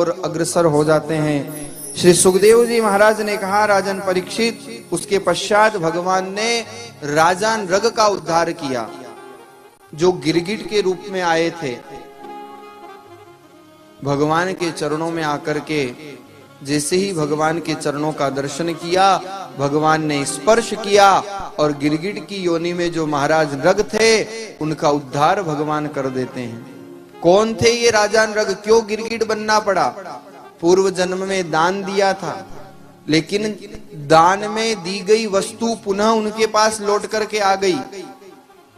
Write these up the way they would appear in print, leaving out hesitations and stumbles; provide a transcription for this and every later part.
ओर अग्रसर हो जाते हैं। श्री सुखदेव जी महाराज ने कहा, राजन परीक्षित, उसके पश्चात भगवान ने राजान रग का उद्धार किया, जो गिरगिट के रूप में आए थे। भगवान के चरणों में आकर के जैसे ही भगवान के चरणों का दर्शन किया, भगवान ने स्पर्श किया और गिरगिट की योनि में जो महाराज रग थे उनका उद्धार भगवान कर देते हैं। कौन थे ये राजान रग? क्यों गिरगिट बनना पड़ा? पूर्व जन्म में दान दिया था, लेकिन दान में दी गई वस्तु पुनः उनके पास लौट करके आ गई।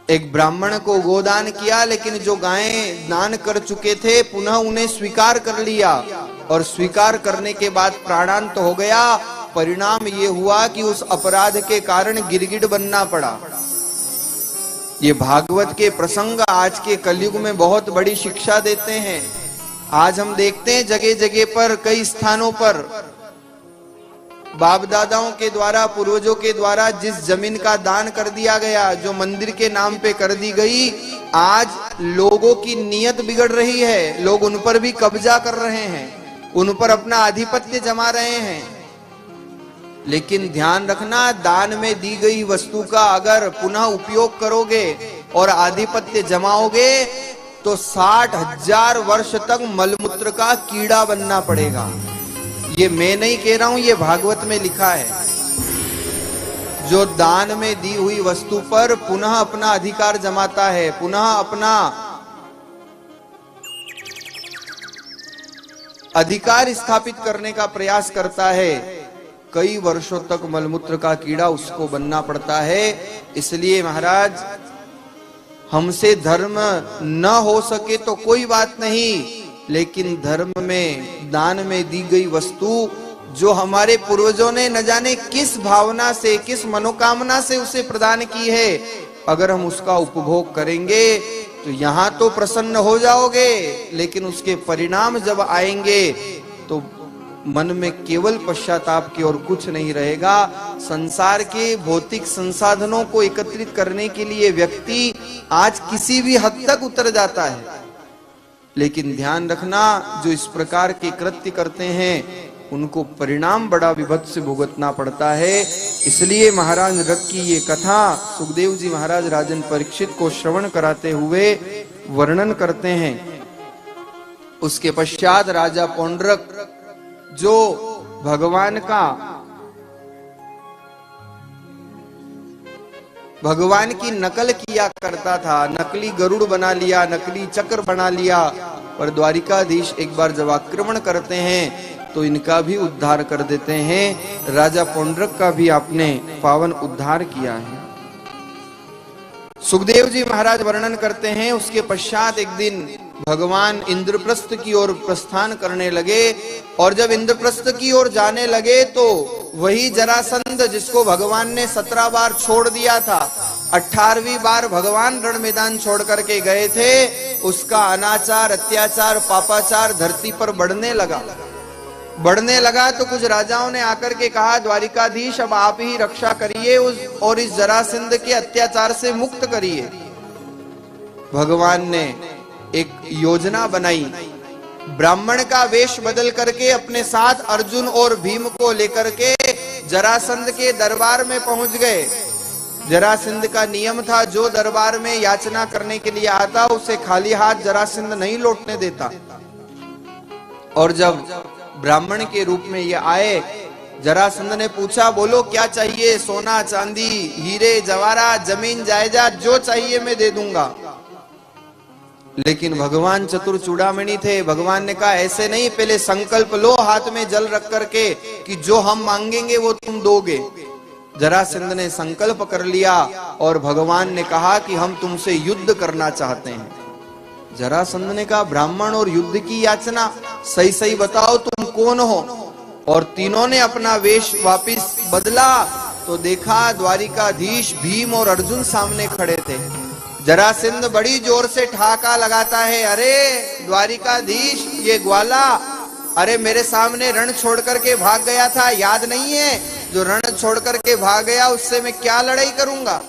एक ब्राह्मण को गोदान किया, लेकिन जो गायें दान कर चुके थे पुनः उन्हें स्वीकार कर लिया, और स्वीकार करने के बाद प्राणांत हो गया। परिणाम ये हुआ कि उस अपराध के कारण गिरगिट बनना पड़ा। ये भागवत के प्रसंग आज के कलयुग में बहुत बड़ी शिक्षा देते हैं। आज हम देखते हैं जगह जगह पर, कई स्थानों पर बाप दादाओं के द्वारा, पूर्वजों के द्वारा जिस जमीन का दान कर दिया गया, जो मंदिर के नाम पे कर दी गई, आज लोगों की नीयत बिगड़ रही है। लोग उन पर भी कब्जा कर रहे हैं, उन पर अपना आधिपत्य जमा रहे हैं। लेकिन ध्यान रखना, दान में दी गई वस्तु का अगर पुनः उपयोग करोगे और आधिपत्य जमाओगे तो 60,000 वर्ष तक मलमूत्र का कीड़ा बनना पड़ेगा। ये मैं नहीं कह रहा हूं, ये भागवत में लिखा है। जो दान में दी हुई वस्तु पर पुनः अपना अधिकार जमाता है, पुनः अपना अधिकार स्थापित करने का प्रयास करता है, कई वर्षों तक मलमूत्र का कीड़ा उसको बनना पड़ता है। इसलिए महाराज, हमसे धर्म न हो सके तो कोई बात नहीं, लेकिन धर्म में दान में दी गई वस्तु जो हमारे पूर्वजों ने न जाने किस भावना से, किस मनोकामना से उसे प्रदान की है, अगर हम उसका उपभोग करेंगे तो यहाँ तो प्रसन्न हो जाओगे, लेकिन उसके परिणाम जब आएंगे तो मन में केवल पश्चाताप की और कुछ नहीं रहेगा। संसार के भौतिक संसाधनों को एकत्रित करने के लिए व्यक्ति आज किसी भी हद तक उतर जाता है, लेकिन ध्यान रखना, जो इस प्रकार के कृत्य करते हैं उनको परिणाम बड़ा विभत्स भुगतना पड़ता है। इसलिए महाराज रग की ये कथा सुखदेव जी महाराज राजन परीक्षित को श्रवण कराते हुए वर्णन करते हैं। उसके पश्चात राजा पौंड्रक, जो भगवान की नकल किया करता था, नकली गरुड़ बना लिया, नकली चक्र बना लिया, पर द्वारिकाधीश एक बार जब आक्रमण करते हैं तो इनका भी उद्धार कर देते हैं। राजा पौंड्रक का भी आपने पावन उद्धार किया है। सुखदेव जी महाराज वर्णन करते हैं, उसके पश्चात एक दिन भगवान इंद्रप्रस्थ की ओर प्रस्थान करने लगे, और जब इंद्रप्रस्थ की ओर जाने लगे तो वही जरासंध जिसको भगवान ने 17 बार छोड़ दिया था, 18वीं बार भगवान रण मैदान छोड़ करके गए थे, उसका अनाचार, अत्याचार, पापाचार धरती पर बढ़ने लगा। तो कुछ राजाओं ने आकर के कहा, द्वारिकाधीश अब आप ही रक्षा करिए और इस जरासंध के अत्याचार से मुक्त करिए। भगवान ने एक योजना बनाई, ब्राह्मण का वेश बदल करके अपने साथ अर्जुन और भीम को लेकर के जरासंध के दरबार में पहुंच गए। जरासंध का नियम था, जो दरबार में याचना करने के लिए आता उसे खाली हाथ जरासंध नहीं लौटने देता। और जब ब्राह्मण के रूप में ये आए, जरासंध ने पूछा, बोलो क्या चाहिए? सोना चांदी, हीरे जवाहरात, जमीन जायदाद, जो चाहिए मैं दे दूंगा। लेकिन भगवान चतुर चूड़ामणि थे। भगवान ने कहा, ऐसे नहीं, पहले संकल्प लो हाथ में जल रख करके कि जो हम मांगेंगे वो तुम दोगे। जरासंध ने संकल्प कर लिया और भगवान ने कहा कि हम तुमसे युद्ध करना चाहते हैं। जरासंध ने कहा, ब्राह्मण और युद्ध की याचना, सही सही बताओ तुम कौन हो? और तीनों ने अपना वेश वापिस बदला तो देखा द्वारिकाधीश भीम और अर्जुन सामने खड़े थे। जरासंध बड़ी जोर से ठहाका लगाता है, अरे द्वारिकाधीश ये ग्वाला, अरे मेरे सामने रण छोड़ करके भाग गया था, याद नहीं है? जो रण छोड़ करके भाग गया उससे मैं क्या लड़ाई करूंगा?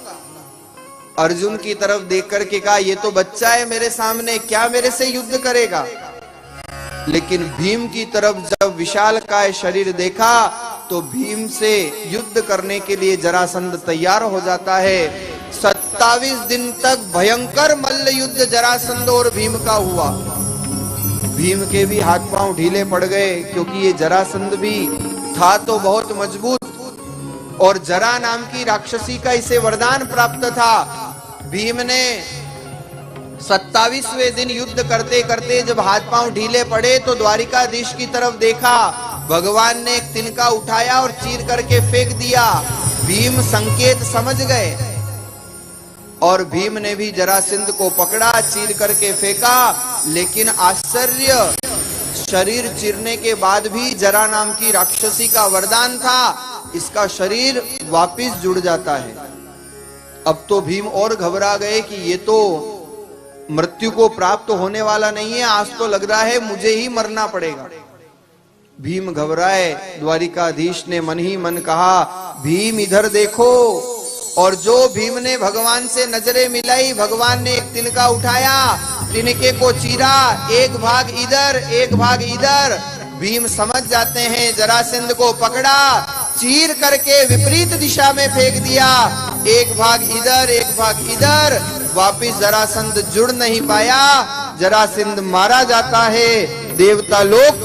अर्जुन की तरफ देख करके कहा, ये तो बच्चा है मेरे सामने, क्या मेरे से युद्ध करेगा? लेकिन भीम की तरफ जब विशालकाय शरीर देखा तो भीम से युद्ध करने के लिए जरासंध तैयार हो जाता है। 27 दिन तक भयंकर मल्ल युद्ध जरासंध और भीम का हुआ। भीम के भी हाथ पांव ढीले पड़ गए, क्योंकि ये जरासंध भी था तो बहुत मजबूत, और जरा नाम की राक्षसी का इसे वरदान प्राप्त था। भीम ने 27वें दिन युद्ध करते करते जब हाथ पांव ढीले पड़े तो द्वारिकाधीश की तरफ देखा। भगवान ने एक तिनका उठाया और चीर करके फेंक दिया। भीम संकेत समझ गए और भीम ने भी जरासंध को पकड़ा, चीर करके फेंका। लेकिन आश्चर्य, शरीर चीरने के बाद भी जरा नाम की राक्षसी का वरदान था, इसका शरीर वापस जुड़ जाता है। अब तो भीम और घबरा गए कि ये तो मृत्यु को प्राप्त होने वाला नहीं है, आज तो लग रहा है मुझे ही मरना पड़ेगा। भीम घबराए। द्वारिकाधीश ने मन ही मन कहा, भीम इधर देखो। और जो भीम ने भगवान से नजरें मिलाई, भगवान ने एक तिनका उठाया, तिनके को चीरा, एक भाग इधर एक भाग इधर। भीम समझ जाते हैं, जरासंध को पकड़ा, चीर करके विपरीत दिशा में फेंक दिया। एक भाग इधर एक भाग इधर, वापिस जरासंध जुड़ नहीं पाया। जरासंध मारा जाता है। देवता लोग